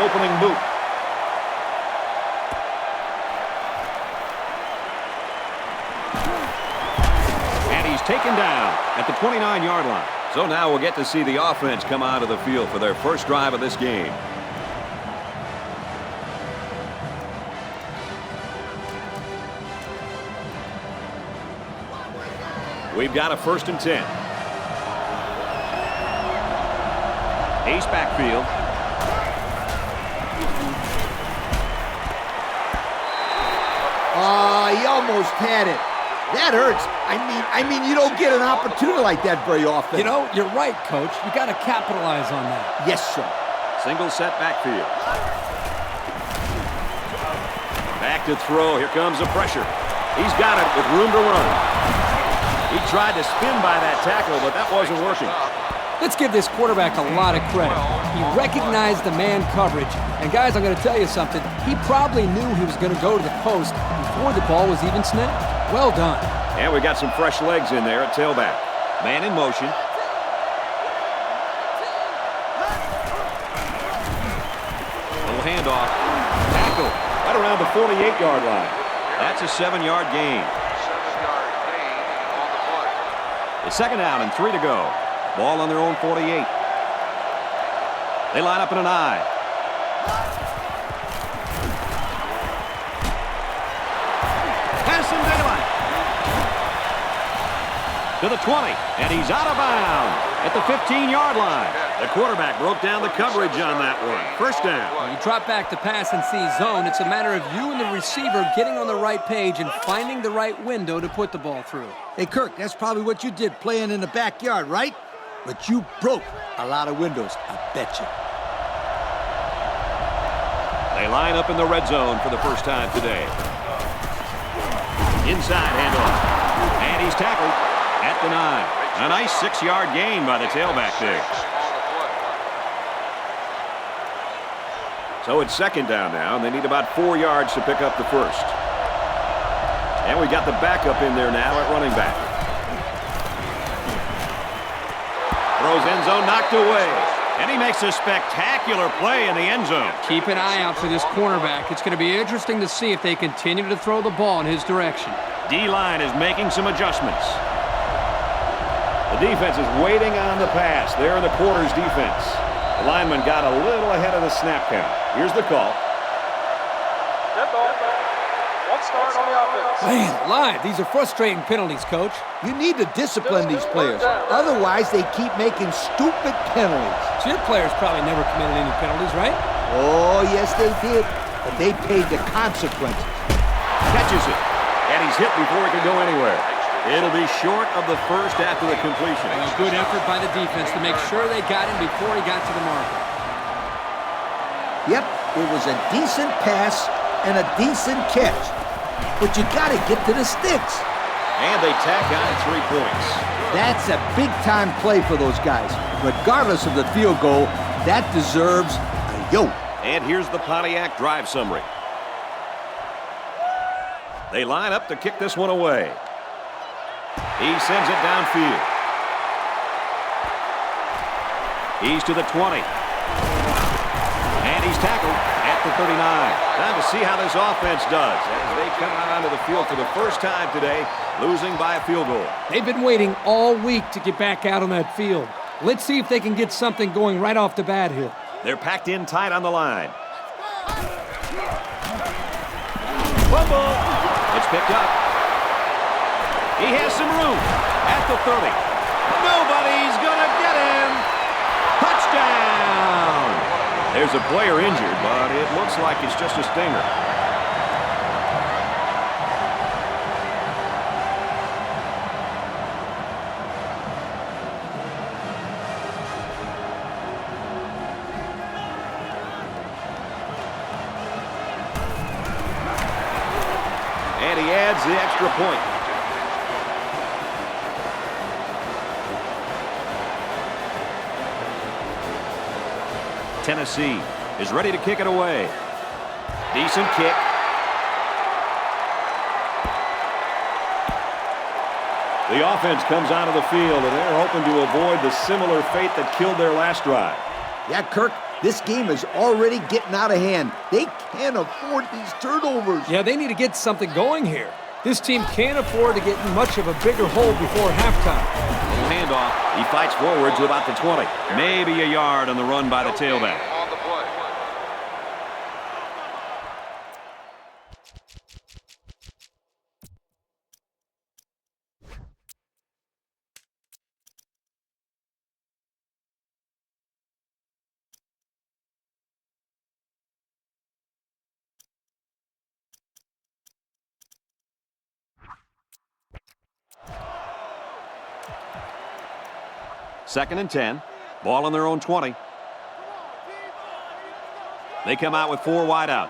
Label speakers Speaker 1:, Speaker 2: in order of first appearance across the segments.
Speaker 1: opening boot. And he's taken down at the 29-yard line. So now we'll get to see the offense come onto the field for their first drive of this game. We've got a 1st and 10. Ace backfield.
Speaker 2: He almost had it. That hurts. I mean, you don't get an opportunity like that very often.
Speaker 3: You know, you're right, Coach. You got to capitalize on that.
Speaker 2: Yes, sir.
Speaker 1: Single set backfield. Back to throw. Here comes the pressure. He's got it with room to run. He tried to spin by that tackle, but that wasn't working.
Speaker 3: Let's give this quarterback a lot of credit. He recognized the man coverage. And, guys, I'm going to tell you something. He probably knew he was going to go to the post before the ball was even snapped. Well done.
Speaker 1: And we got some fresh legs in there at tailback. Man in motion. Little handoff. Tackle right around the 48-yard line. That's a 7-yard gain.
Speaker 4: 7-yard gain on the play.
Speaker 1: It's 2nd down and 3 to go. Ball on their own 48. They line up in an I. Passing daylight. To the 20, and he's out of bounds at the 15-yard line. The quarterback broke down the coverage on that one. 1st down.
Speaker 3: When you drop back to pass and see zone, it's a matter of you and the receiver getting on the right page and finding the right window to put the ball through.
Speaker 2: Hey, Kirk, that's probably what you did playing in the backyard, right? But you broke a lot of windows, I bet you.
Speaker 1: They line up in the red zone for the first time today. Inside handoff. And he's tackled at the 9. A nice 6-yard gain by the tailback there. So it's 2nd down now, and they need about 4 yards to pick up the 1st. And we got the backup in there now at running back. Throws end zone, knocked away. And he makes a spectacular play in the end zone.
Speaker 3: Keep an eye out for this cornerback. It's going to be interesting to see if they continue to throw the ball in his direction.
Speaker 1: D-line is making some adjustments. The defense is waiting on the pass. They're in the quarters defense. The lineman got a little ahead of the snap count. Here's the call.
Speaker 5: Dead ball. One start on the offense.
Speaker 3: Man, alive. These are frustrating penalties, Coach.
Speaker 2: You need to discipline these players. Otherwise, they keep making stupid penalties.
Speaker 3: So your players probably never committed any penalties, right?
Speaker 2: Oh, yes, they did. But they paid the consequences.
Speaker 1: Catches it. And he's hit before he can go anywhere. It'll be short of the 1st after the completion.
Speaker 3: A good effort by the defense to make sure they got him before he got to the marker.
Speaker 2: Yep, it was a decent pass and a decent catch. But you got to get to the sticks.
Speaker 1: And they tack on 3 points.
Speaker 2: That's a big-time play for those guys. Regardless of the field goal, that deserves a yo.
Speaker 1: And here's the Pontiac drive summary. They line up to kick this one away. He sends it downfield. He's to the 20. And he's tackled at the 39. Time to see how this offense does as they come out onto the field for the first time today, losing by a field goal.
Speaker 3: They've been waiting all week to get back out on that field. Let's see if they can get something going right off the bat here.
Speaker 1: They're packed in tight on the line. Fumble. It's picked up. He has some room at the 30. Nobody's going to get him. Touchdown. There's a player injured, but it looks like it's just a stinger. And he adds the extra point. Tennessee is ready to kick it away. Decent kick. The offense comes onto the field, and they're hoping to avoid the similar fate that killed their last drive.
Speaker 2: Yeah, Kirk, This game is already getting out of hand. They can't afford these turnovers.
Speaker 3: Yeah, they need to get something going here. This team can't afford to get in much of a bigger hole before halftime.
Speaker 1: Little handoff. He fights forward to about the 20. Maybe a yard on the run by the tailback.
Speaker 4: On the play.
Speaker 1: Second and 10. Ball on their own 20. They come out with 4 wide out.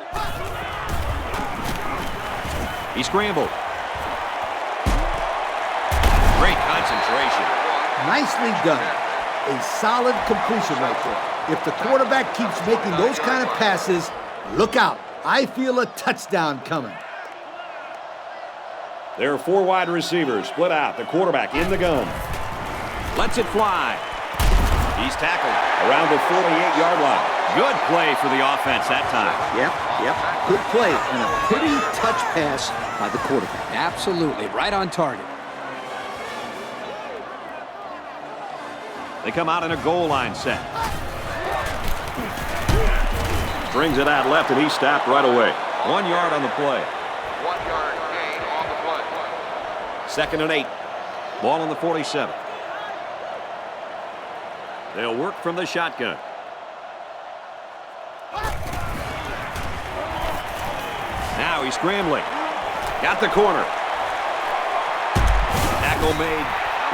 Speaker 1: He scrambled. Great concentration.
Speaker 2: Nicely done. A solid completion right there. If the quarterback keeps making those kind of passes, look out. I feel a touchdown coming.
Speaker 1: There are 4 wide receivers split out. The quarterback in the gun. Lets it fly. He's tackled around the 48-yard line. Good play for the offense that time.
Speaker 2: Yep. Good play and a pretty touch pass by the quarterback.
Speaker 3: Absolutely, right on target.
Speaker 1: They come out in a goal line set. Strings it out left, and he's stopped right away. 1 yard on the play.
Speaker 4: 1 yard gain on the play.
Speaker 1: Second and 8. Ball on the 47. They'll work from the shotgun. Now he's scrambling. Got the corner. Tackle made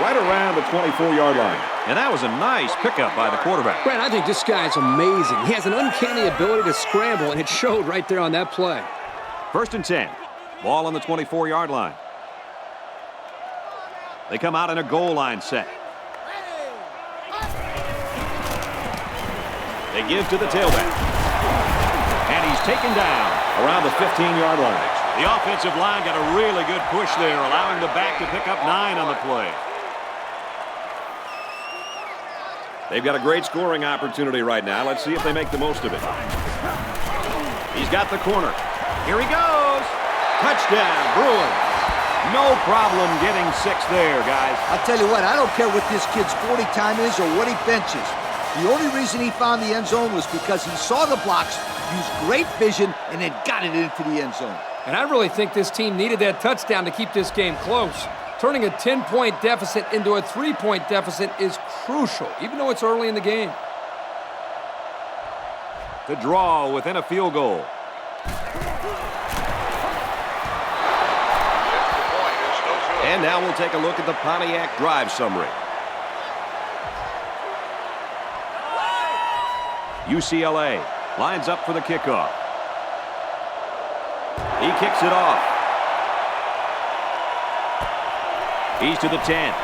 Speaker 1: right around the 24-yard line. And that was a nice pickup by the quarterback.
Speaker 3: Brent, I think this guy's amazing. He has an uncanny ability to scramble, and it showed right there on that play.
Speaker 1: First and 10. Ball on the 24-yard line. They come out in a goal line set. They give to the tailback. And he's taken down around the 15-yard line. The offensive line got a really good push there, allowing the back to pick up 9 on the play. They've got a great scoring opportunity right now. Let's see if they make the most of it. He's got the corner. Here he goes. Touchdown, Bruins. No problem getting 6 there, guys.
Speaker 2: I'll tell you what, I don't care what this kid's 40 time is or what he benches. The only reason he found the end zone was because he saw the blocks, used great vision, and then got it into the end zone.
Speaker 3: And I really think this team needed that touchdown to keep this game close. Turning a 10-point deficit into a 3-point deficit is crucial, even though it's early in the game.
Speaker 1: The draw within a field goal. And now we'll take a look at the Pontiac drive summary. UCLA lines up for the kickoff. He kicks it off. He's to the 10.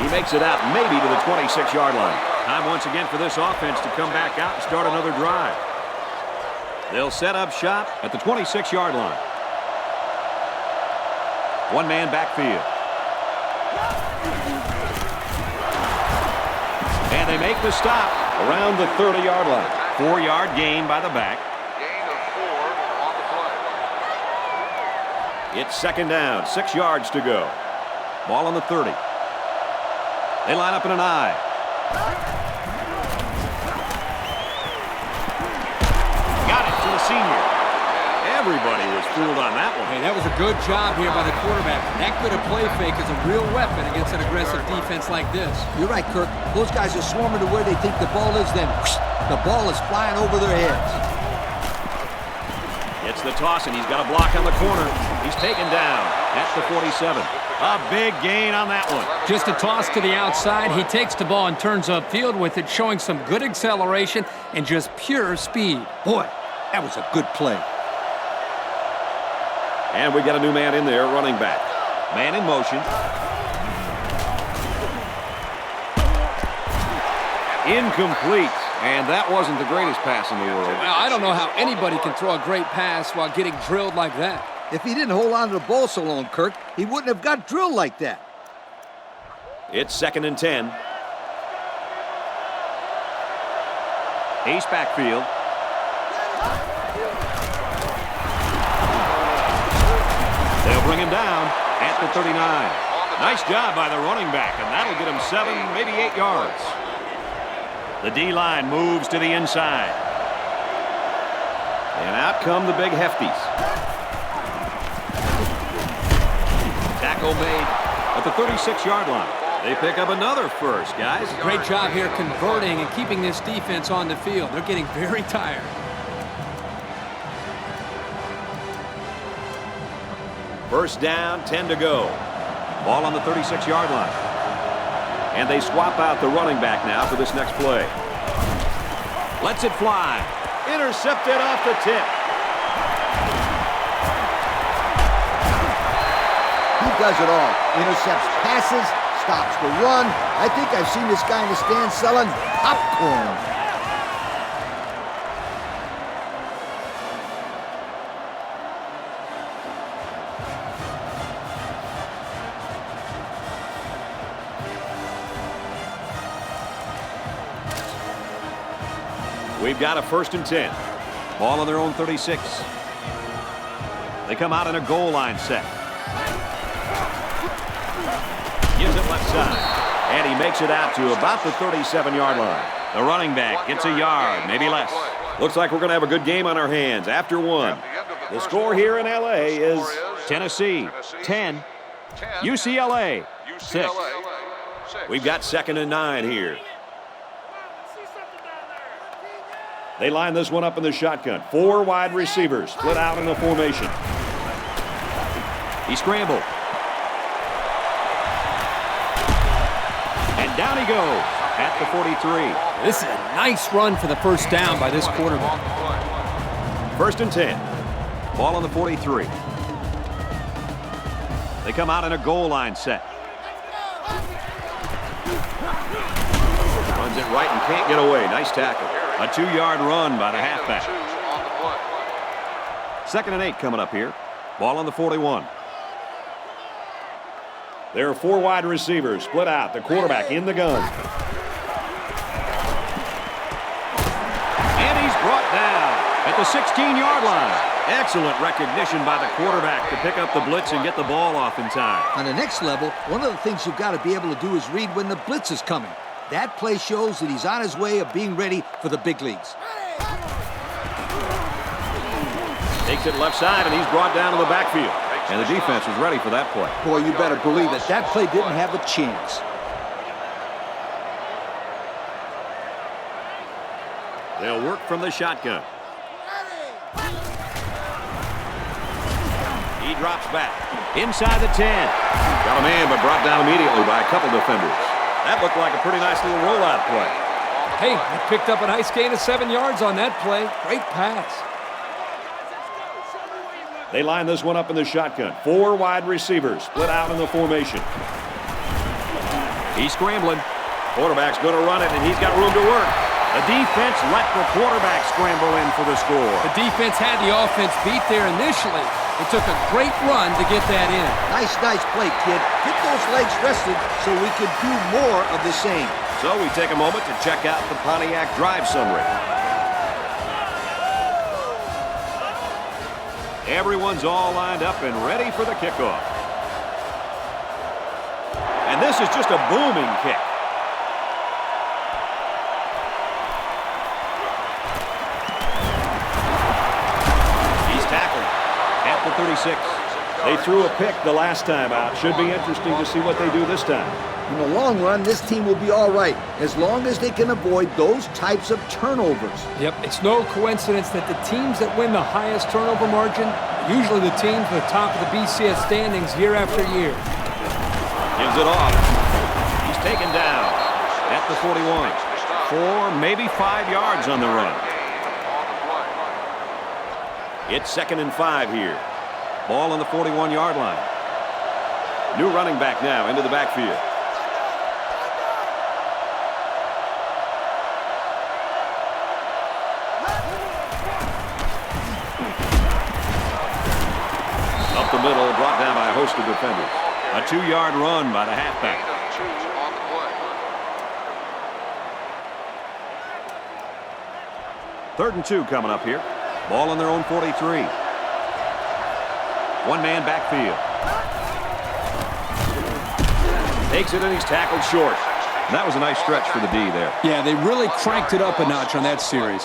Speaker 1: He makes it out maybe to the 26-yard line. Time once again for this offense to come back out and start another drive. They'll set up shop at the 26-yard line. One-man backfield. And they make the stop around the 30-yard line. 4-yard gain by the back.
Speaker 4: Gain of 4 on the play.
Speaker 1: It's second down, 6 yards to go. Ball on the 30. They line up in an I. Got it to the senior. Everybody was fooled on that one.
Speaker 3: Hey, that was a good job here by the quarterback. That good a play fake is a real weapon against an aggressive defense like this.
Speaker 2: You're right, Kirk. Those guys are swarming to where they think the ball is, then whoosh, the ball is flying over their heads.
Speaker 1: It's the toss, and he's got a block on the corner. He's taken down at the 47. A big gain on that one.
Speaker 3: Just a toss to the outside. He takes the ball and turns upfield with it, showing some good acceleration and just pure speed.
Speaker 2: Boy, that was a good play.
Speaker 1: And we got a new man in there, running back. Man in motion. Incomplete. And that wasn't the greatest pass in the world.
Speaker 3: Well, I don't know how anybody can throw a great pass while getting drilled like that.
Speaker 2: If he didn't hold on to the ball so long, Kirk, he wouldn't have got drilled like that.
Speaker 1: It's second and 10. Ace backfield. They'll bring him down at the 39. Nice job by the running back, and that'll get him 7, maybe 8 yards. The D-line moves to the inside. And out come the big hefties. Tackle made at the 36-yard line. They pick up another first, guys.
Speaker 3: Great job here converting and keeping this defense on the field. They're getting very tired.
Speaker 1: First down, 10 to go. Ball on the 36-yard line. And they swap out the running back now for this next play. Lets it fly. Intercepted off the tip.
Speaker 2: He does it all. Intercepts passes, stops the run. I think I've seen this guy in the stand selling popcorn.
Speaker 1: We've got a 1st and 10. Ball on their own 36. They come out in a goal line set. Gives it left side. And he makes it out to about the 37-yard line. The running back gets a yard, maybe less. Looks like we're going to have a good game on our hands after one. The score here in L.A. is Tennessee 10, UCLA 6. We've got 2nd and 9 here. They line this one up in the shotgun. 4 wide receivers split out in the formation. He scrambled. And down he goes at the 43.
Speaker 3: This is a nice run for the first down by this quarterback.
Speaker 1: 1st and 10. Ball on the 43. They come out in a goal line set. Runs it right and can't get away. Nice tackle. A 2-yard run by the halfback. 2nd and 8 coming up here. Ball on the 41. There are 4 wide receivers split out. The quarterback in the gun. And he's brought down at the 16-yard line. Excellent recognition by the quarterback to pick up the blitz and get the ball off in time.
Speaker 2: On the next level, one of the things you've got to be able to do is read when the blitz is coming. That play shows that he's on his way of being ready for the big leagues.
Speaker 1: Takes it left side, and he's brought down to the backfield. And the defense was ready for that play.
Speaker 2: Boy, you better believe it. That play didn't have a chance.
Speaker 1: They'll work from the shotgun. He drops back. Inside the 10. Got a man, but brought down immediately by a couple defenders. That looked like a pretty nice little rollout play.
Speaker 3: Hey, he picked up a nice gain of 7 yards on that play. Great pass.
Speaker 1: They line this one up in the shotgun. 4 wide receivers split out in the formation. He's scrambling. Quarterback's going to run it, and he's got room to work. The defense let the quarterback scramble in for the score.
Speaker 3: The defense had the offense beat there initially. It took a great run to get that in.
Speaker 2: Nice play, kid. Get those legs rested so we can do more of the same.
Speaker 1: So we take a moment to check out the Pontiac drive summary. Everyone's all lined up and ready for the kickoff. And this is just a booming kick. He's tackled at the 36. They threw a pick the last time out. Should be interesting to see what they do this time.
Speaker 2: In the long run, this team will be all right, as long as they can avoid those types of turnovers.
Speaker 3: Yep, it's no coincidence that the teams that win the highest turnover margin are usually the teams at the top of the BCS standings year after year.
Speaker 1: Gives it off. He's taken down at the 41. 4, maybe 5 yards on the run. It's 2nd and 5 here. Ball on the 41-yard line. New running back now into the backfield. Up the middle, brought down by a host of defenders. A 2-yard run by the halfback. 3rd and 2 coming up here. Ball on their own 43. One man backfield. Takes it and he's tackled short. That was a nice stretch for the D there.
Speaker 3: Yeah, they really cranked it up a notch on that series.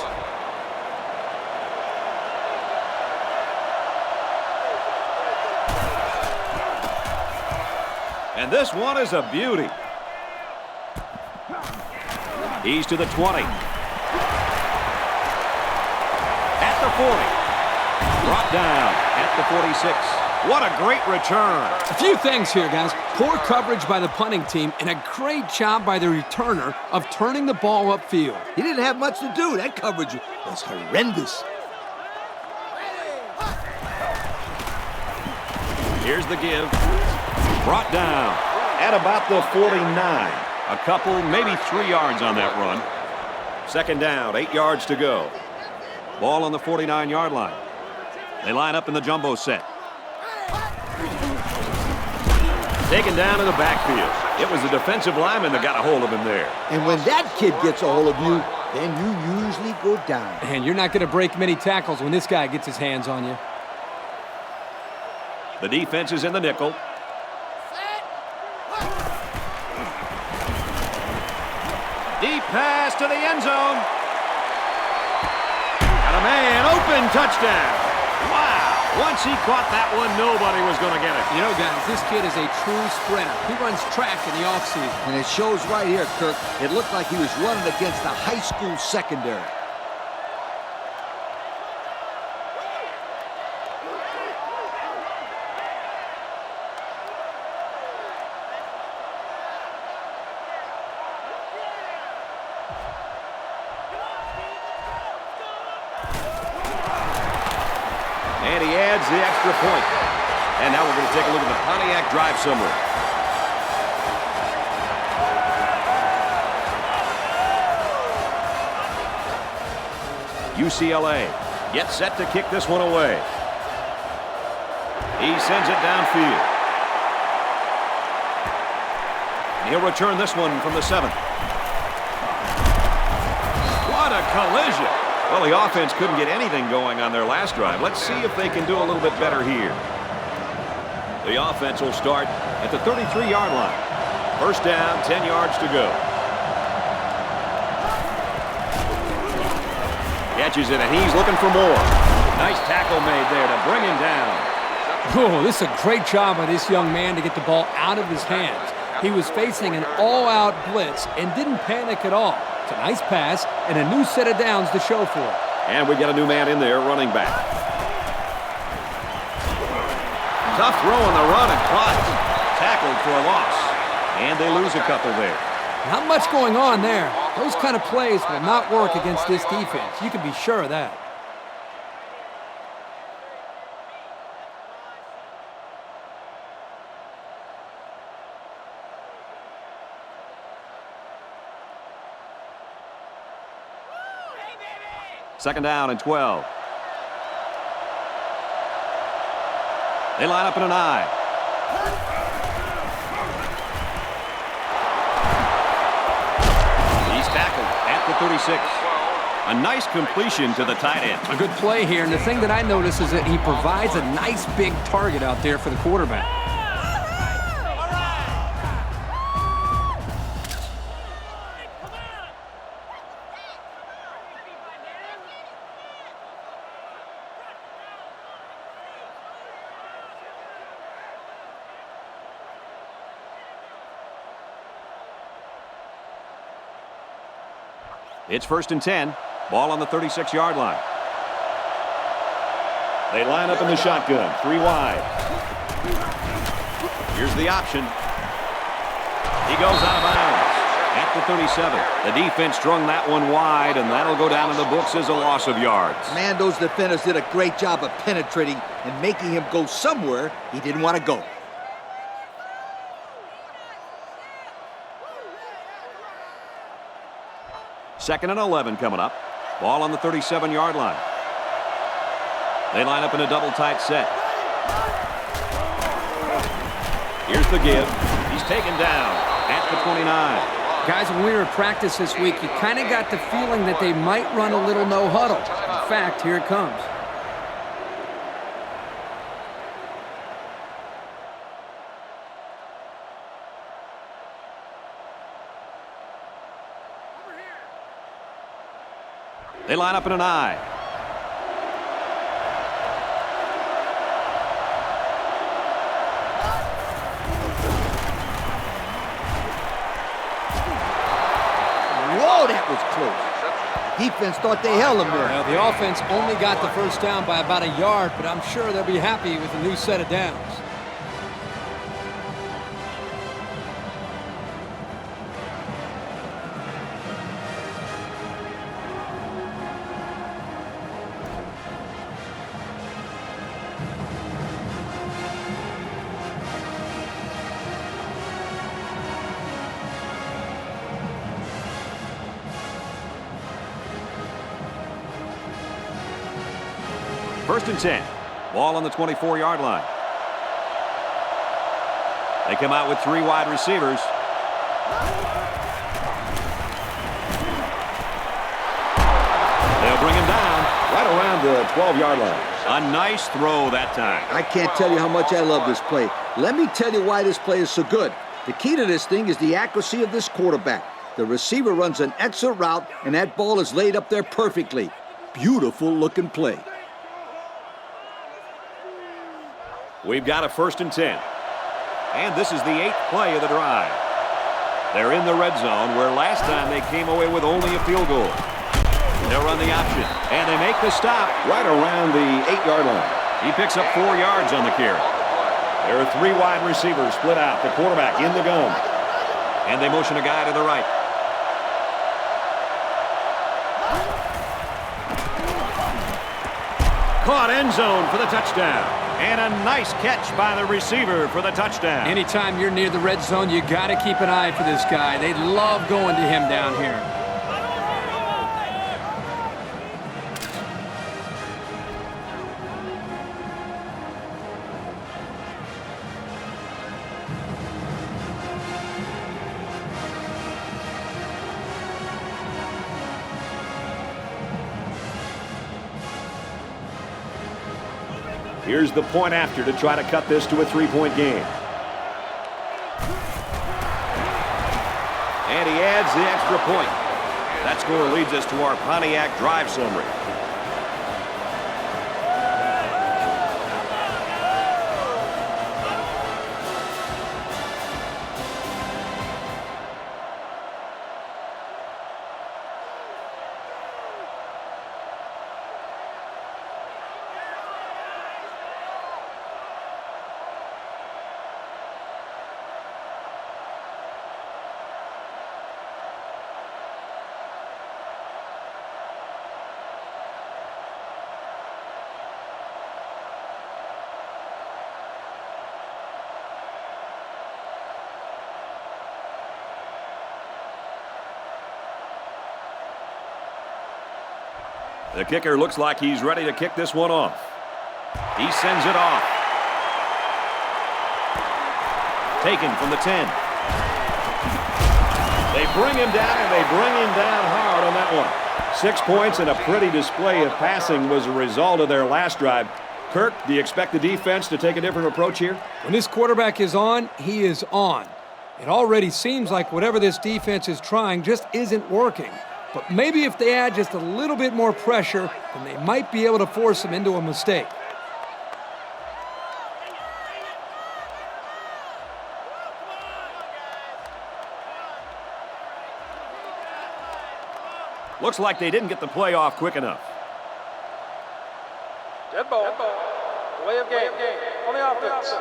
Speaker 1: And this one is a beauty. He's to the 20. At the 40. Brought down at the 46. What a great return.
Speaker 3: A few things here, guys. Poor coverage by the punting team and a great job by the returner of turning the ball upfield.
Speaker 2: He didn't have much to do. That coverage was horrendous.
Speaker 1: Here's the give. Brought down at about the 49. A couple, maybe 3 yards on that run. 2nd down, 8 yards to go. Ball on the 49-yard line. They line up in the jumbo set. Taken down in the backfield. It was the defensive lineman that got a hold of him there.
Speaker 2: And when that kid gets a hold of you, then you usually go down.
Speaker 3: And you're not going to break many tackles when this guy gets his hands on you.
Speaker 1: The defense is in the nickel. Deep pass to the end zone. Got a man open, touchdown. Wow. Once he caught that one, nobody was going to get it.
Speaker 3: You know, guys, this kid is a true sprinter. He runs track in the offseason.
Speaker 2: And it shows right here, Kirk. It looked like he was running against a high school secondary.
Speaker 1: And he adds the extra point. And now we're going to take a look at the Pontiac drive summary. UCLA gets set to kick this one away. He sends it downfield. He'll return this one from the 7th. What a collision. Well, the offense couldn't get anything going on their last drive. Let's see if they can do a little bit better here. The offense will start at the 33-yard line. 1st down, 10 yards to go. Catches it, and he's looking for more. Nice tackle made there to bring him down.
Speaker 3: Oh, this is a great job by this young man to get the ball out of his hands. He was facing an all-out blitz and didn't panic at all. It's a nice pass and a new set of downs to show for it.
Speaker 1: And we got a new man in there, running back. Tough throw on the run and caught. Tackled for a loss. And they lose a couple there.
Speaker 3: Not much going on there. Those kind of plays will not work against this defense. You can be sure of that.
Speaker 1: Second down and 12. They line up in an I. He's tackled at the 36. A nice completion to the tight end.
Speaker 3: A good play here, and the thing that I notice is that he provides a nice big target out there for the quarterback.
Speaker 1: It's 1st and 10. Ball on the 36-yard line. They line up in the shotgun. 3 wide. Here's the option. He goes out of bounds at the 37. The defense strung that one wide, and that'll go down in the books as a loss of yards.
Speaker 2: Man, those defenders did a great job of penetrating and making him go somewhere he didn't want to go.
Speaker 1: Second and 11 coming up. Ball on the 37-yard line. They line up in a double tight set. Here's the give. He's taken down at the 29.
Speaker 3: Guys, when we were at practice this week, you kind of got the feeling that they might run a little no huddle. In fact, here it comes.
Speaker 1: They line up in an I.
Speaker 2: Whoa, that was close. Defense thought they held him there.
Speaker 3: Well, the offense only got the first down by about a yard, but I'm sure they'll be happy with a new set of downs.
Speaker 1: First and 10. Ball on the 24-yard line. They come out with 3 wide receivers. They'll bring him down right around the 12-yard line. A nice throw that time.
Speaker 2: I can't tell you how much I love this play. Let me tell you why this play is so good. The key to this thing is the accuracy of this quarterback. The receiver runs an excellent route, and that ball is laid up there perfectly. Beautiful-looking play.
Speaker 1: We've got a first and 10. And this is the 8th play of the drive. They're in the red zone where last time they came away with only a field goal. They'll run the option, and they make the stop right around the 8-yard line. He picks up 4 yards on the carry. There are 3 wide receivers split out. The quarterback in the gun. And they motion a guy to the right. Caught end zone for the touchdown. And a nice catch by the receiver for the touchdown.
Speaker 3: Anytime you're near the red zone, you got to keep an eye for this guy. They love going to him down here.
Speaker 1: Here's the point after to try to cut this to a 3-point game. And he adds the extra point. That score leads us to our Pontiac drive summary. The kicker looks like he's ready to kick this one off. He sends it off. Taken from the 10. They bring him down, and they bring him down hard on that one. 6 points and a pretty display of passing was a result of their last drive. Kirk, do you expect the defense to take a different approach here?
Speaker 3: When this quarterback is on, he is on. It already seems like whatever this defense is trying just isn't working. But maybe if they add just a little bit more pressure, then they might be able to force him into a mistake.
Speaker 1: Looks like they didn't get the play off quick enough.
Speaker 5: Dead ball. Delay of game. On the offense.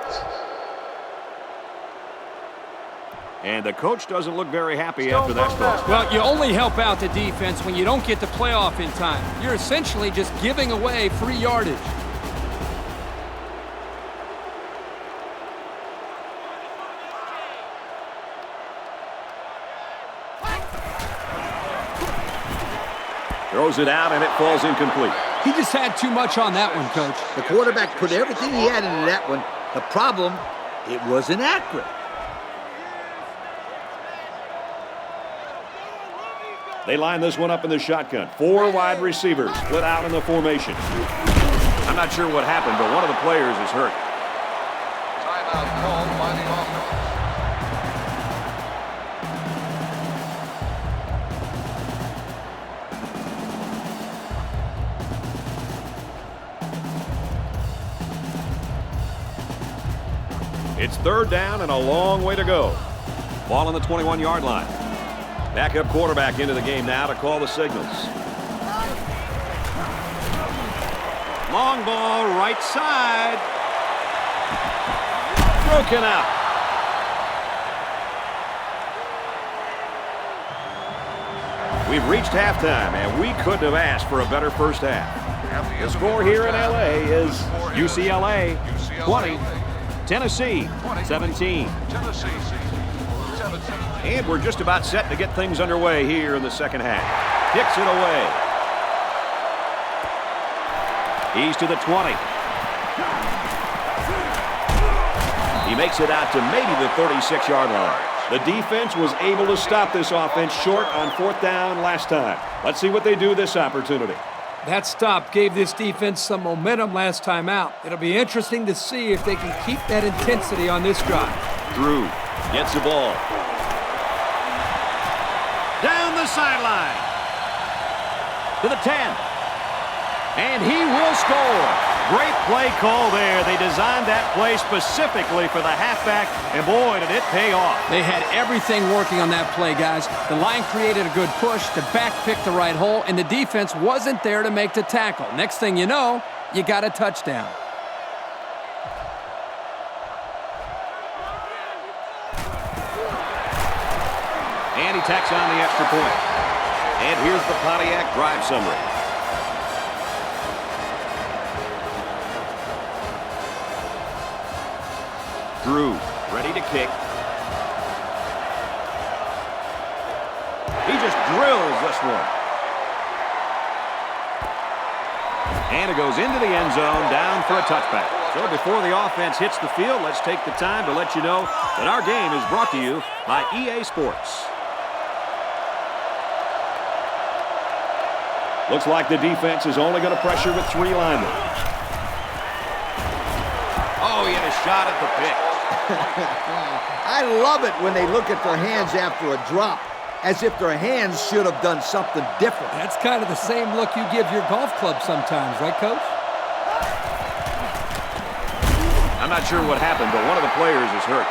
Speaker 1: And the coach doesn't look very happy after that throw.
Speaker 3: Well, you only help out the defense when you don't get the playoff in time. You're essentially just giving away free yardage.
Speaker 1: Throws it out, and it falls incomplete.
Speaker 3: He just had too much on that one, Coach.
Speaker 2: The quarterback put everything he had into that one. The problem, it wasn't accurate.
Speaker 1: They line this one up in the shotgun. 4 wide receivers split out in the formation. I'm not sure what happened, but one of the players is hurt.
Speaker 4: Timeout called by the offense.
Speaker 1: It's 3rd down and a long way to go. Ball on the 21-yard line. Backup quarterback into the game now to call the signals. Long ball, right side. Broken out. We've reached halftime, and we couldn't have asked for a better first half. The score here in L.A. is UCLA 20, Tennessee 17. And we're just about set to get things underway here in the second half. Kicks it away. He's to the 20. He makes it out to maybe the 36-yard line. The defense was able to stop this offense short on 4th down last time. Let's see what they do this opportunity.
Speaker 3: That stop gave this defense some momentum last time out. It'll be interesting to see if they can keep that intensity on this drive.
Speaker 1: Drew gets the ball. Down the sideline. To the 10. And he will score. Great play call there. They designed that play specifically for the halfback, and boy, did it pay off.
Speaker 3: They had everything working on that play, guys. The line created a good push, the back picked the right hole, and the defense wasn't there to make the tackle. Next thing you know, you got a touchdown.
Speaker 1: And he tacks on the extra point. And here's the Pontiac drive summary. Drew, ready to kick. He just drills this one. And it goes into the end zone, down for a touchback. So before the offense hits the field, let's take the time to let you know that our game is brought to you by EA Sports. Looks like the defense is only going to pressure with 3 linemen. Oh, he had a shot at the pick.
Speaker 2: I love it when they look at their hands after a drop, as if their hands should have done something different.
Speaker 3: That's kind of the same look you give your golf club sometimes, right, Coach?
Speaker 1: I'm not sure what happened, but one of the players is hurt.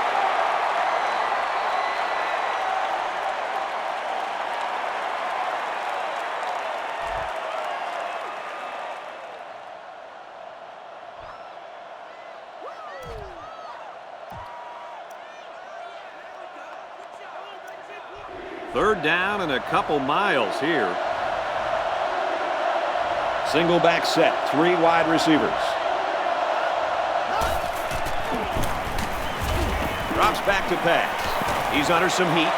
Speaker 1: Third down and a couple miles here. Single back set, 3 wide receivers. Drops back to pass. He's under some heat.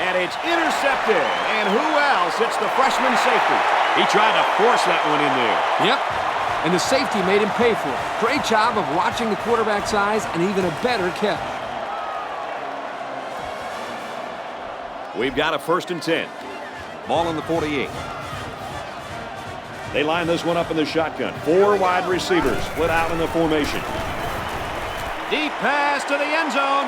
Speaker 1: And it's intercepted. And who else? It's the freshman safety. He tried to force that one in there.
Speaker 3: Yep. And the safety made him pay for it. Great job of watching the quarterback's eyes and even a better catch.
Speaker 1: We've got a 1st and 10. Ball on the 48. They line this one up in the shotgun. 4 wide receivers split out in the formation. Deep pass to the end zone.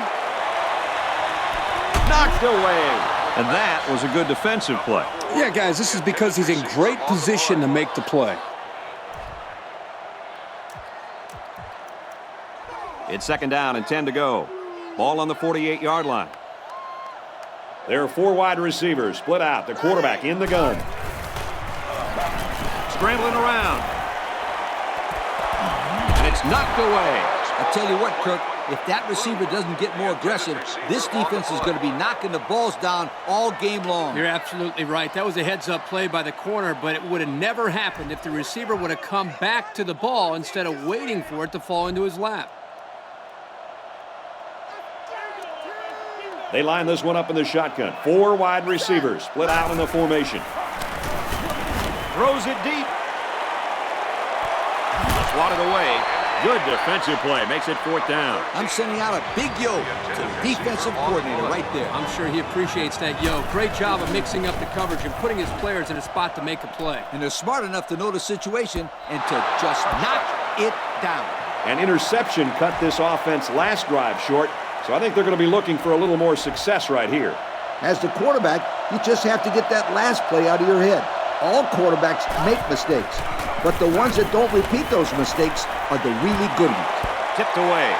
Speaker 1: Knocked away. And that was a good defensive play.
Speaker 3: Yeah, guys, this is because he's in great position to make the play.
Speaker 1: It's 2nd down and 10 to go. Ball on the 48-yard line. There are 4 wide receivers split out. The quarterback in the gun. Scrambling around. And it's knocked away.
Speaker 2: I tell you what, Kirk, if that receiver doesn't get more aggressive, this defense is going to be knocking the balls down all game long.
Speaker 3: You're absolutely right. That was a heads-up play by the corner, but it would have never happened if the receiver would have come back to the ball instead of waiting for it to fall into his lap.
Speaker 1: They line this one up in the shotgun. 4 wide receivers split out in the formation. Throws it deep. Swatted away. Good defensive play. Makes it 4th down.
Speaker 2: I'm sending out a big yo to the defensive coordinator right there.
Speaker 3: I'm sure he appreciates that, yo. Great job of mixing up the coverage and putting his players in a spot to make a play.
Speaker 2: And they're smart enough to know the situation and to just knock it down.
Speaker 1: An interception cut this offense last drive short, so I think they're going to be looking for a little more success right here.
Speaker 2: As the quarterback, you just have to get that last play out of your head. All quarterbacks make mistakes, but the ones that don't repeat those mistakes are the really good ones.
Speaker 1: Tipped away.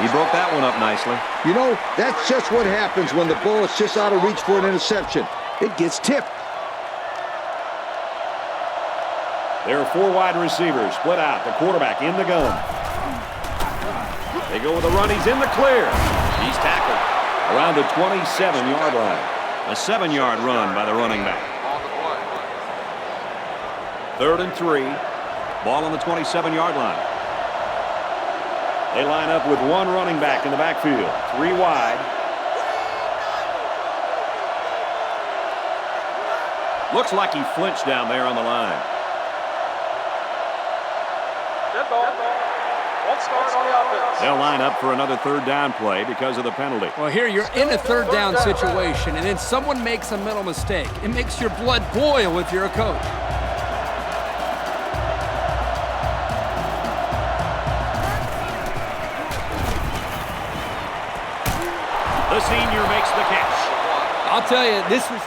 Speaker 1: He broke that one up nicely.
Speaker 2: You know, that's just what happens when the ball is just out of reach for an interception. It gets tipped.
Speaker 1: There are 4 wide receivers split out. The quarterback in the gun. They go with the run. He's in the clear. He's tackled around the 27-yard line. A 7-yard run by the running back. 3rd and 3. Ball on the 27-yard line. They line up with 1 running back in the backfield. 3 wide. Looks like he flinched down there on the line.
Speaker 5: Dead ball. Won't start on the offense.
Speaker 1: They'll line up for another 3rd down play because of the penalty.
Speaker 3: Well, here you're in a 3rd down situation, and then someone makes a mental mistake. It makes your blood boil if you're a coach.
Speaker 1: The senior makes the catch.
Speaker 3: I'll tell you, this was...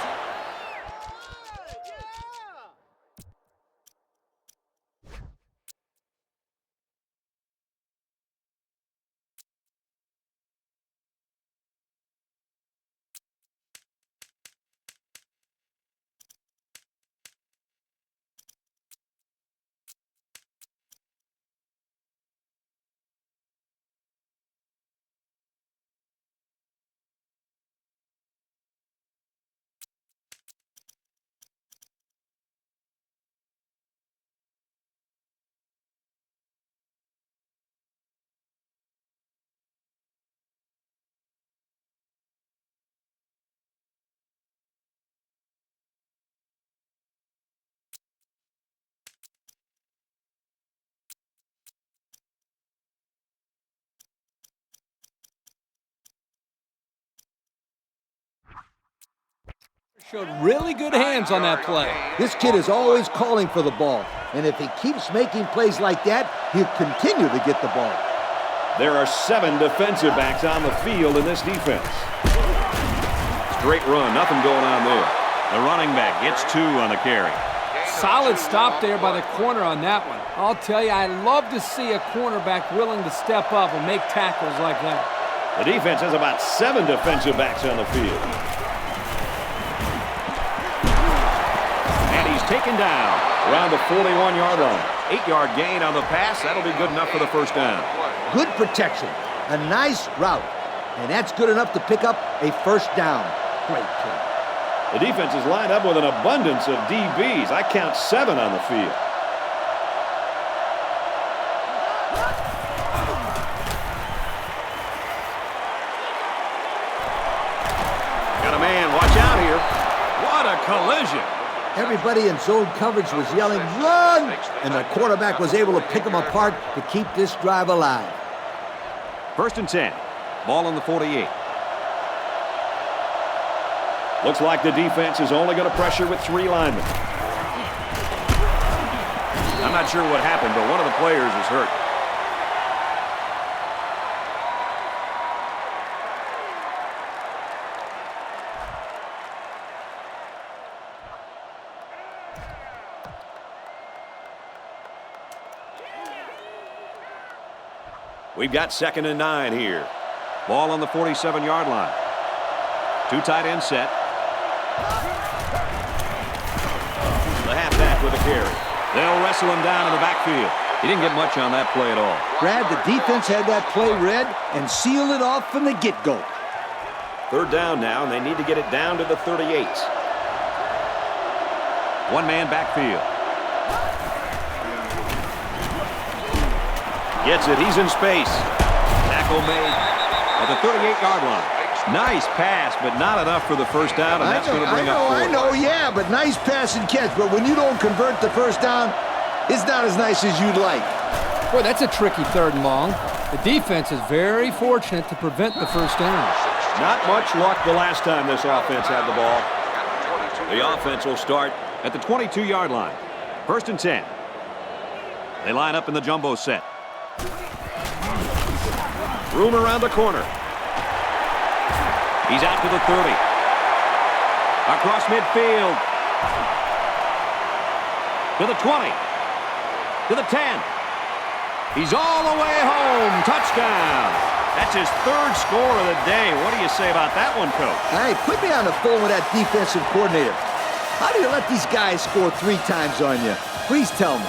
Speaker 3: Showed really good hands on that play.
Speaker 2: This kid is always calling for the ball, and if he keeps making plays like that, he'll continue to get the ball.
Speaker 1: There are 7 defensive backs on the field in this defense. Straight run, nothing going on there. The running back gets 2 on the carry.
Speaker 3: Solid stop there by the corner on that one. I'll tell you, I love to see a cornerback willing to step up and make tackles like that.
Speaker 1: The defense has about 7 defensive backs on the field. And he's taken down around the 41-yard line. 8-yard gain on the pass. That'll be good enough for the 1st down.
Speaker 2: Good protection, a nice route, and that's good enough to pick up a 1st down. Great play.
Speaker 1: The defense is lined up with an abundance of DBs. I count 7 on the field. Got a man. Watch out here. What a collision.
Speaker 2: Everybody in zone coverage was yelling, run! And the quarterback was able to pick them apart to keep this drive alive.
Speaker 1: 1st and 10. Ball on the 48. Looks like the defense is only going to pressure with 3 linemen. I'm not sure what happened, but one of the players is hurt. We've got 2nd and 9 here. Ball on the 47-yard line. 2 tight end set. The halfback with a carry. They'll wrestle him down in the backfield. He didn't get much on that play at all.
Speaker 2: Brad, the defense had that play read and sealed it off from the get-go.
Speaker 1: 3rd down now, and they need to get it down to the 38. 1-man backfield. Gets it. He's in space. Tackle made at the 38-yard line. Nice pass, but not enough for the 1st down, and that's going to bring up 4.
Speaker 2: I know, yeah, but nice pass and catch. But when you don't convert the 1st down, it's not as nice as you'd like.
Speaker 3: Boy, that's a tricky 3rd and long. The defense is very fortunate to prevent the first down.
Speaker 1: Not much luck the last time this offense had the ball. The offense will start at the 22-yard line. 1st and 10. They line up in the jumbo set. Room around the corner. He's out to the 30. Across midfield. To the 20. To the 10. He's all the way home. Touchdown. That's his 3rd score of the day. What do you say about that one, Coach?
Speaker 2: Hey, put me on the phone with that defensive coordinator. How do you let these guys score 3 times on you? Please tell me.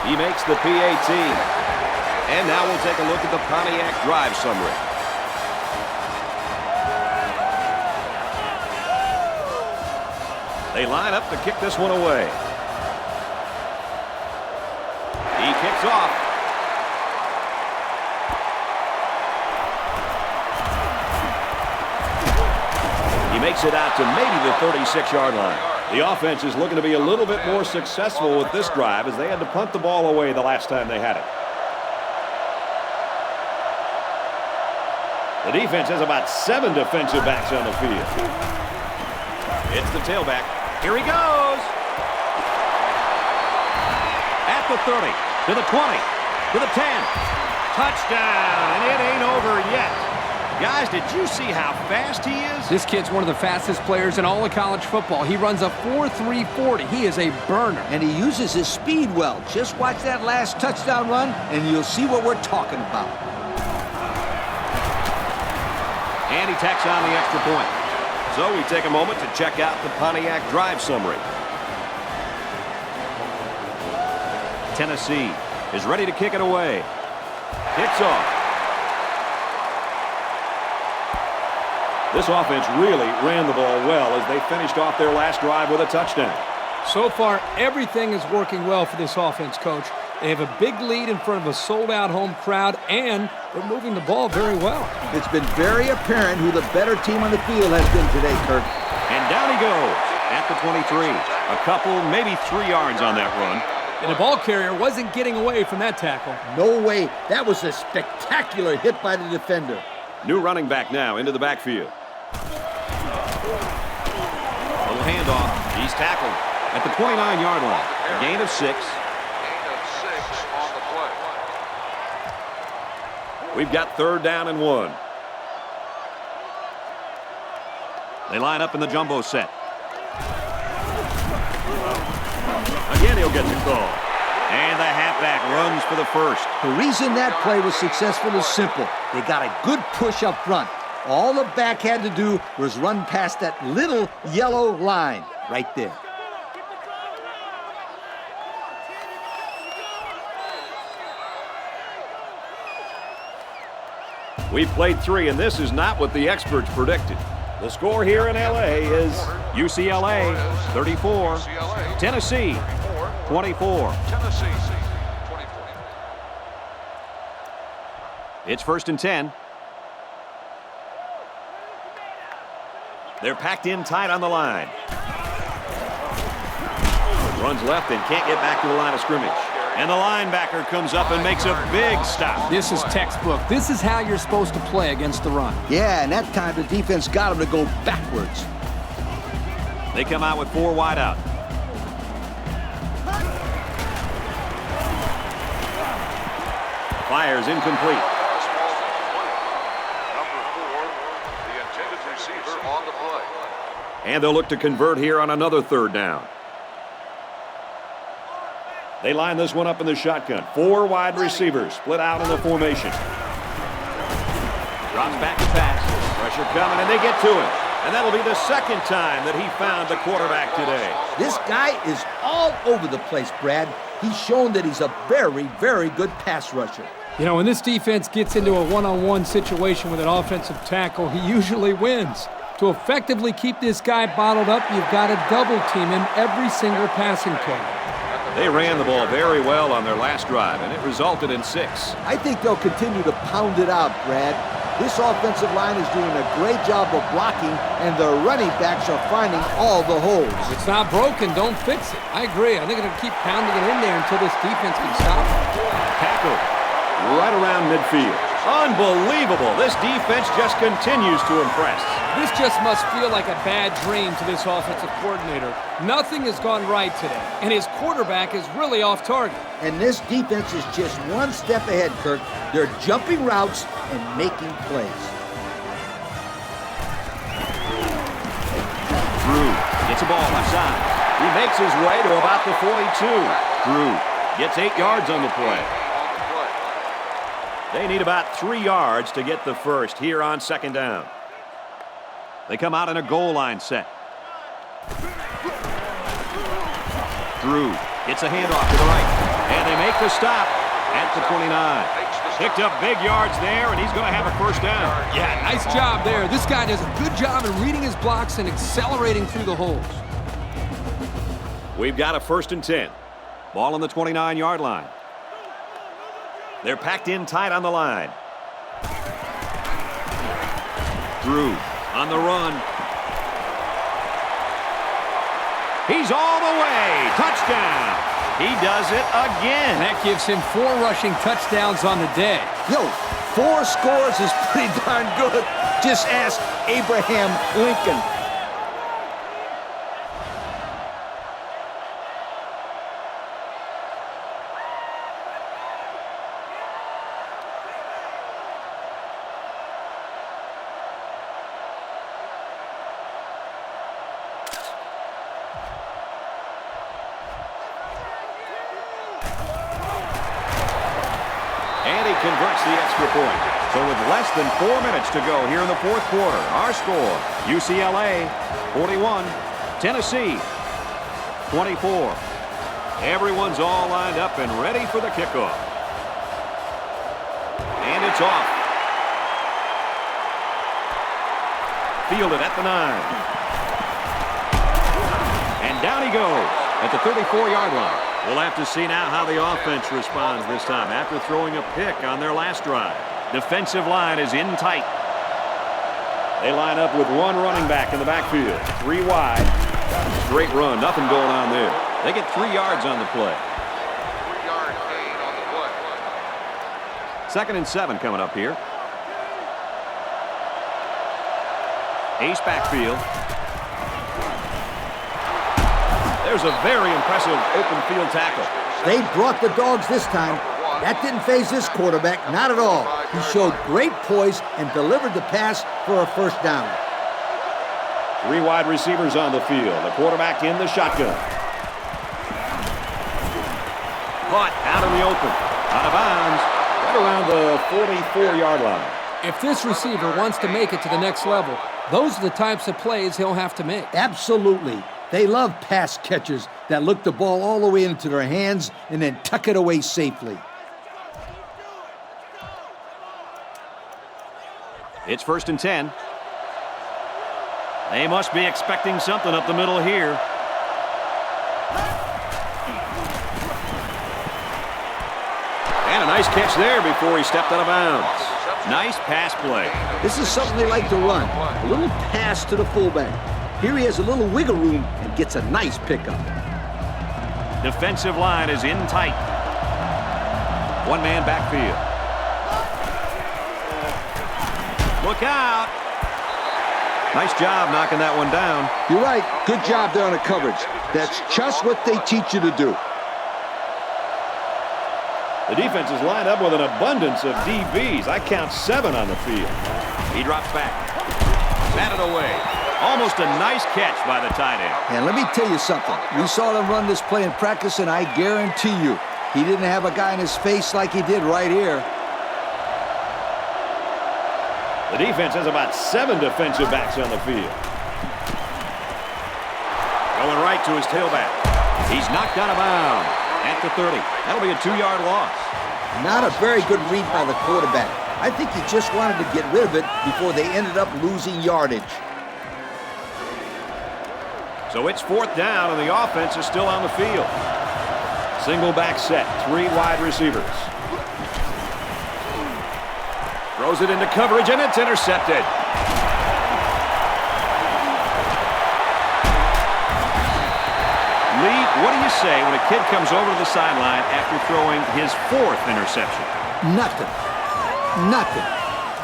Speaker 1: He makes the PAT. And now we'll take a look at the Pontiac drive summary. They line up to kick this one away. He kicks off. He makes it out to maybe the 36-yard line. The offense is looking to be a little bit more successful with this drive as they had to punt the ball away the last time they had it. The defense has about 7 defensive backs on the field. It's the tailback. Here he goes. At the 30, to the 20, to the 10. Touchdown, and it ain't over yet. Guys, did you see how fast he is?
Speaker 3: This kid's one of the fastest players in all of college football. He runs a 4.340. He is a burner.
Speaker 2: And he uses his speed well. Just watch that last touchdown run, and you'll see what we're talking about.
Speaker 1: And he tacks on the extra point. So we take a moment to check out the Pontiac drive summary. Tennessee is ready to kick it away. Kicks off. This offense really ran the ball well as they finished off their last drive with a touchdown.
Speaker 3: So far, everything is working well for this offense, Coach. They have a big lead in front of a sold-out home crowd, and they're moving the ball very well.
Speaker 2: It's been very apparent who the better team on the field has been today, Kirk.
Speaker 1: And down he goes at the 23. A couple, maybe 3 yards on that run.
Speaker 3: And the ball carrier wasn't getting away from that tackle.
Speaker 2: No way. That was a spectacular hit by the defender.
Speaker 1: New running back now into the backfield. Little handoff. He's tackled at the 29-yard line. A gain of 6.
Speaker 4: Gain of 6 on the play.
Speaker 1: We've got 3rd down and 1. They line up in the jumbo set. Again, he'll get the call. And the halfback runs for the first.
Speaker 2: The reason that play was successful is simple. They got a good push up front. All the back had to do was run past that little yellow line right there.
Speaker 1: We've played 3, and this is not what the experts predicted. The score here in L.A. is UCLA 34, Tennessee 24.
Speaker 4: Tennessee 24.
Speaker 1: It's 1st and 10. They're packed in tight on the line. Runs left and can't get back to the line of scrimmage. And the linebacker comes up and makes a big stop.
Speaker 3: This is textbook. This is how you're supposed to play against the run.
Speaker 2: Yeah, and that time the defense got him to go backwards.
Speaker 1: They come out with 4 wide out. Fires incomplete.
Speaker 4: Number 4, the intended receiver on the play.
Speaker 1: And they'll look to convert here on another 3rd down. They line this one up in the shotgun. 4 wide receivers split out in the formation. Drops back to pass. Pressure coming, and they get to him. And that'll be the second time that he found the quarterback today.
Speaker 2: This guy is all over the place, Brad. He's shown that he's a very, very good pass rusher.
Speaker 3: You know, when this defense gets into a one-on-one situation with an offensive tackle, he usually wins. To effectively keep this guy bottled up, you've got to double team him every single passing play.
Speaker 1: They ran the ball very well on their last drive, and it resulted in 6.
Speaker 2: I think they'll continue to pound it out, Brad. This offensive line is doing a great job of blocking, and their running backs are finding all the holes.
Speaker 3: If it's not broken, don't fix it. I agree. I think it'll keep pounding it in there until this defense can stop it.
Speaker 1: Tackle right around midfield. Unbelievable. This defense just continues to impress.
Speaker 3: This just must feel like a bad dream to this offensive coordinator. Nothing has gone right today, and his quarterback is really off target.
Speaker 2: And this defense is just one step ahead, Kirk. They're jumping routes and making plays.
Speaker 1: Drew gets a ball left side. He makes his way to about the 42. Drew gets 8 yards on the play. They need about 3 yards to get the first here on second down. They come out in a goal line set. Drew gets a handoff to the right. And they make the stop at the 29. Picked up big yards there, and he's going to have a first down.
Speaker 3: Yeah, nice job there. This guy does a good job in reading his blocks and accelerating through the holes.
Speaker 1: We've got a 1st and 10. Ball on the 29-yard line. They're packed in tight on the line. Drew on the run. He's all the way. Touchdown. He does it again.
Speaker 3: That gives him 4 rushing touchdowns on the day.
Speaker 2: Yo, 4 scores is pretty darn good. Just ask Abraham Lincoln.
Speaker 1: And he converts the extra point. So with less than 4 minutes to go here in the 4th quarter, our score, UCLA 41, Tennessee 24. Everyone's all lined up and ready for the kickoff. And it's off. Fielded at the 9. And down he goes at the 34-yard line. We'll have to see now how the offense responds this time after throwing a pick on their last drive. Defensive line is in tight. They line up with 1 running back in the backfield. 3 wide. Straight run. Nothing going on there. They get 3 yards on the play.
Speaker 4: 3-yard gain on the play.
Speaker 1: 2nd and 7 coming up here. Ace backfield. There's a very impressive open field tackle.
Speaker 2: They brought the dogs this time. That didn't faze this quarterback, not at all. He showed great poise and delivered the pass for a first down.
Speaker 1: 3 wide receivers on the field. The quarterback in the shotgun. Caught out in the open. Out of bounds. Right around the 44-yard line.
Speaker 3: If this receiver wants to make it to the next level, those are the types of plays he'll have to make.
Speaker 2: Absolutely. They love pass catchers that look the ball all the way into their hands and then tuck it away safely.
Speaker 1: It's 1st and 10. They must be expecting something up the middle here. And a nice catch there before he stepped out of bounds. Nice pass play.
Speaker 2: This is something they like to run. A little pass to the fullback. Here he has a little wiggle room and gets a nice pickup.
Speaker 1: Defensive line is in tight. 1-man backfield. Look out. Nice job knocking that one down.
Speaker 2: You're right. Good job there on the coverage. That's just what they teach you to do.
Speaker 1: The defense is lined up with an abundance of DBs. I count 7 on the field. He drops back. Batted away. Almost a nice catch by the tight end.
Speaker 2: And let me tell you something. We saw them run this play in practice, and I guarantee you, he didn't have a guy in his face like he did right here.
Speaker 1: The defense has about 7 defensive backs on the field. Going right to his tailback. He's knocked out of bounds at the 30. That'll be a 2-yard loss.
Speaker 2: Not a very good read by the quarterback. I think he just wanted to get rid of it before they ended up losing yardage.
Speaker 1: So it's 4th down, and the offense is still on the field. Single back set, 3 wide receivers. Throws it into coverage, and it's intercepted. Lee, what do you say when a kid comes over to the sideline after throwing his 4th interception?
Speaker 2: Nothing. Nothing.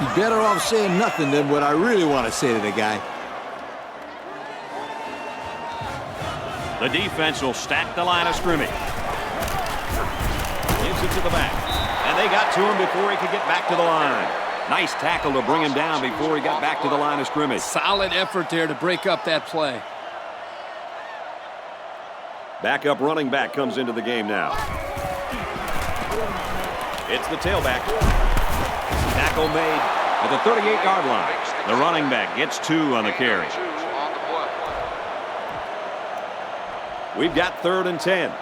Speaker 2: You're better off saying nothing than what I really want to say to the guy.
Speaker 1: The defense will stack the line of scrimmage. Gives it to the back. And they got to him before he could get back to the line. Nice tackle to bring him down before he got back to the line of scrimmage.
Speaker 3: Solid effort there to break up that play.
Speaker 1: Backup running back comes into the game now. It's the tailback. Tackle made at the 38-yard line. The running back gets 2 on the carry. We've got 3rd and 10.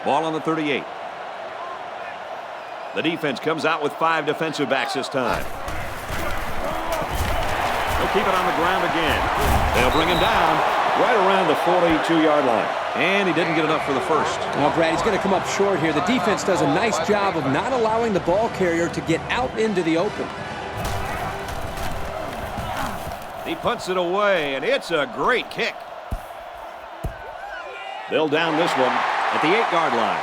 Speaker 1: Ball on the 38. The defense comes out with 5 defensive backs this time. They'll keep it on the ground again. They'll bring him down right around the 42-yard line. And he didn't get enough for the first.
Speaker 3: Well, Brad, he's going to come up short here. The defense does a nice job of not allowing the ball carrier to get out into the open.
Speaker 1: He punts it away, and it's a great kick. They'll down this one at the 8-yard line.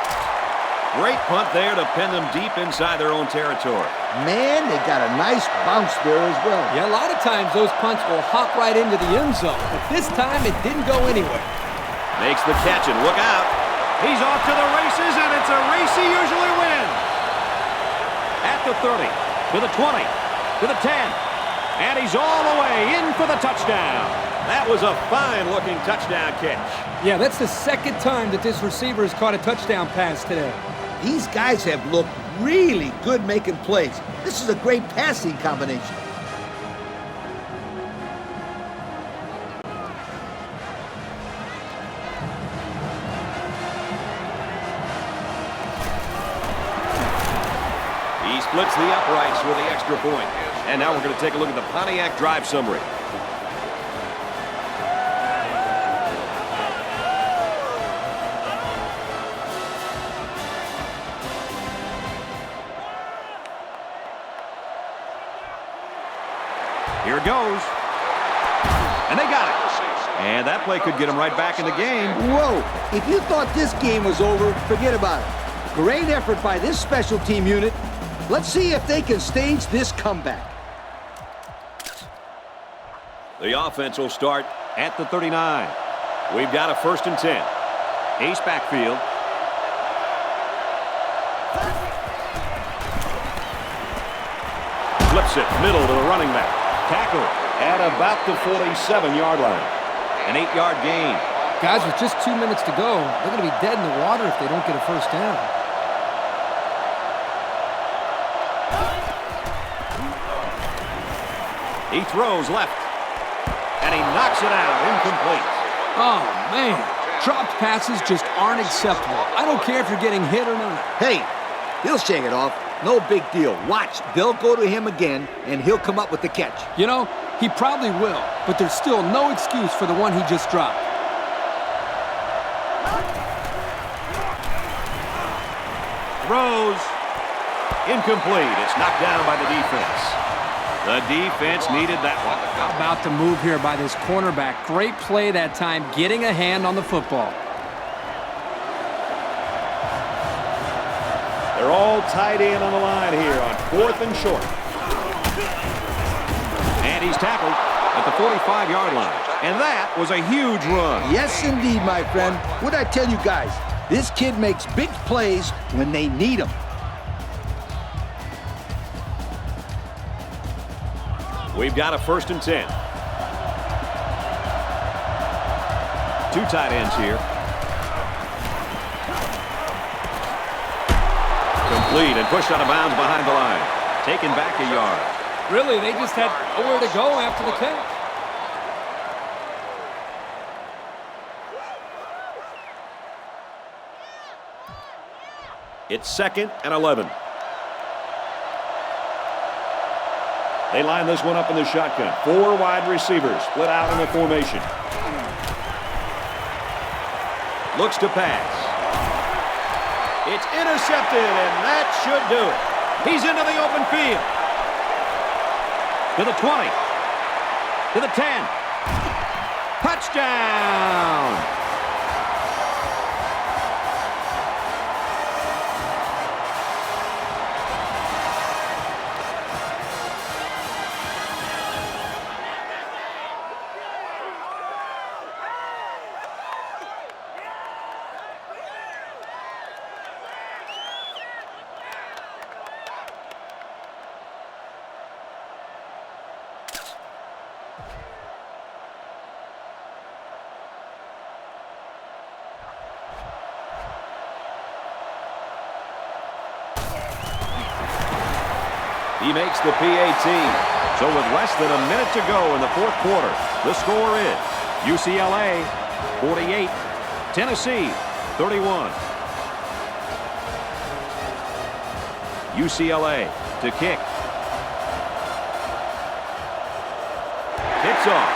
Speaker 1: Great punt there to pin them deep inside their own territory.
Speaker 2: Man, they got a nice bounce there as well.
Speaker 3: Yeah, a lot of times those punts will hop right into the end zone. But this time it didn't go anywhere.
Speaker 1: Makes the catch, and look out. He's off to the races, and it's a race he usually wins. At the 30, to the 20, to the 10. And he's all the way in for the touchdown. That was a fine-looking touchdown catch.
Speaker 3: Yeah, that's the 2nd time that this receiver has caught a touchdown pass today.
Speaker 2: These guys have looked really good making plays. This is a great passing combination.
Speaker 1: He splits the uprights with the extra point. And now we're going to take a look at the Pontiac drive summary. Here it goes. And they got it. And that play could get them right back in the game.
Speaker 2: Whoa, if you thought this game was over, forget about it. Great effort by this special team unit. Let's see if they can stage this comeback.
Speaker 1: The offense will start at the 39. We've got a 1st and 10. Ace backfield. Flips it middle to the running back. Tackle at about the 47-yard line. An 8-yard gain.
Speaker 3: Guys, with just 2 minutes to go, they're going to be dead in the water if they don't get a 1st down.
Speaker 1: He throws left. And he knocks it out. Incomplete.
Speaker 3: Oh, man. Dropped passes just aren't acceptable. I don't care if you're getting hit or not.
Speaker 2: Hey, he'll shake it off. No big deal. Watch, they'll go to him again, and he'll come up with the catch.
Speaker 3: You know, he probably will, but there's still no excuse for the one he just dropped.
Speaker 1: Throws. Incomplete. It's knocked down by the defense. The defense needed that one.
Speaker 3: How about the move here by this cornerback? Great play that time, getting a hand on the football.
Speaker 1: They're all tied in on the line here on 4th and short. And he's tackled at the 45-yard line. And that was a huge run.
Speaker 2: Yes, indeed, my friend. What'd I tell you guys? This kid makes big plays when they need him.
Speaker 1: We've got a 1st and 10. 2 tight ends here. Complete and pushed out of bounds behind the line. Taken back a yard.
Speaker 3: Really, they just had nowhere to go after the catch.
Speaker 1: It's 2nd and 11. They line this one up in the shotgun. 4 wide receivers split out in the formation. Looks to pass. It's intercepted, and that should do it. He's into the open field. To the 20. To the 10. Touchdown! He makes the PAT. So with less than a minute to go in the 4th quarter, the score is UCLA 48, Tennessee 31. UCLA to kick. Hits off.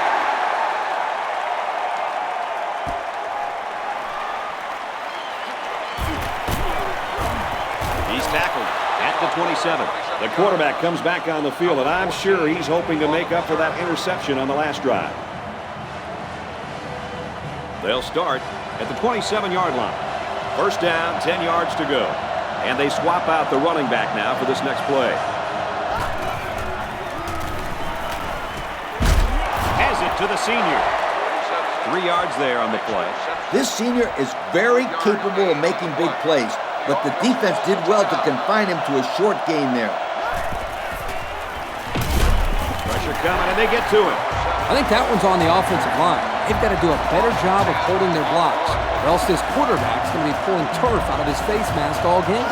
Speaker 1: He's tackled at the 27. The quarterback comes back on the field, and I'm sure he's hoping to make up for that interception on the last drive. They'll start at the 27-yard line. First down, 10 yards to go. And they swap out the running back now for this next play. Has it to the senior. 3 yards there on the play.
Speaker 2: This senior is very capable of making big plays, but the defense did well to confine him to a short gain there.
Speaker 1: Pressure coming, and they get to him.
Speaker 3: I think that one's on the offensive line. They've got to do a better job of holding their blocks, or else this quarterback's going to be pulling turf out of his face mask all game.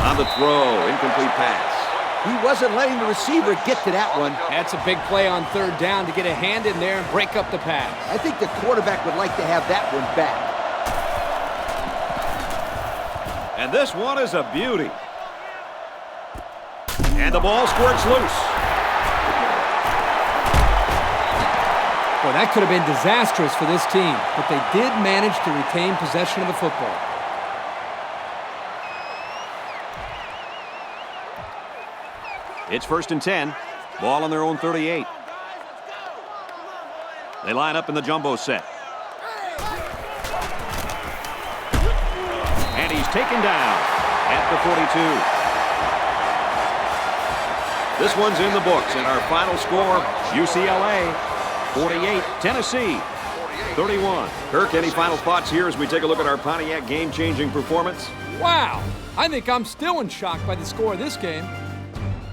Speaker 1: On the throw, incomplete pass.
Speaker 2: He wasn't letting the receiver get to that one.
Speaker 3: That's a big play on 3rd down to get a hand in there and break up the pass.
Speaker 2: I think the quarterback would like to have that one back.
Speaker 1: And this one is a beauty. And the ball squirts loose.
Speaker 3: Boy, that could have been disastrous for this team, but they did manage to retain possession of the football.
Speaker 1: It's 1st and 10. Ball on their own 38. They line up in the jumbo set. And he's taken down at the 42. This one's in the books, and our final score, UCLA 48, Tennessee 31. Kirk, any final thoughts here as we take a look at our Pontiac game-changing performance?
Speaker 3: Wow! I think I'm still in shock by the score of this game.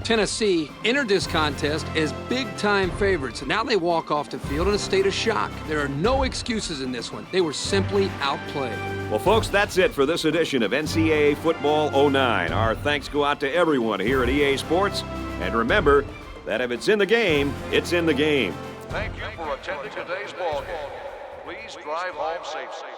Speaker 3: Tennessee entered this contest as big-time favorites, and now they walk off the field in a state of shock. There are no excuses in this one. They were simply outplayed.
Speaker 1: Well, folks, that's it for this edition of NCAA Football 09. Our thanks go out to everyone here at EA Sports. And remember that if it's in the game, it's in the game.
Speaker 4: Thank you for attending today's ball game. Please drive home safely.